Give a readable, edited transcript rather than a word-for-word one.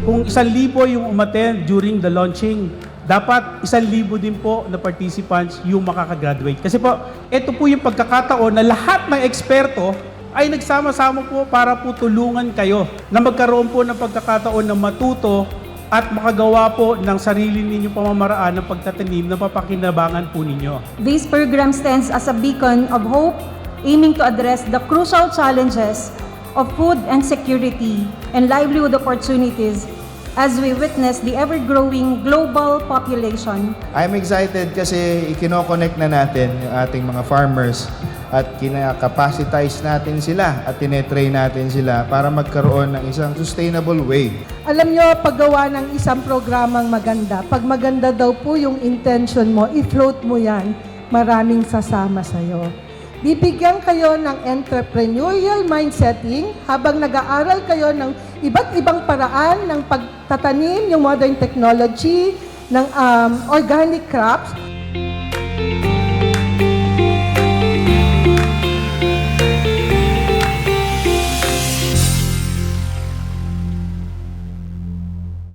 Kung 1,000 yung umattend during the launching, dapat 1,000 din po na participants yung makakagraduate. Kasi po, ito po yung pagkakataon na lahat ng eksperto ay nagsama-sama po para po tulungan kayo na magkaroon po ng pagkakataon na matuto at makagawa po ng sarili ninyong pamamaraan ng pagtatanim na papakinabangan po ninyo. This program stands as a beacon of hope, aiming to address the crucial challenges of food and security and livelihood opportunities as we witness the ever-growing global population. I'm excited kasi ikino-connect na natin yung ating mga farmers at kinakapacitize natin sila at tinetrain natin sila para magkaroon ng isang sustainable way. Alam nyo, paggawa ng isang programang maganda, pag maganda daw po yung intention mo, i-float mo yan, maraming sasama sa'yo. Bibigyan kayo ng entrepreneurial mindsetting habang nag-aaral kayo ng iba't ibang paraan ng pagtatanim, yung modern technology, ng organic crops.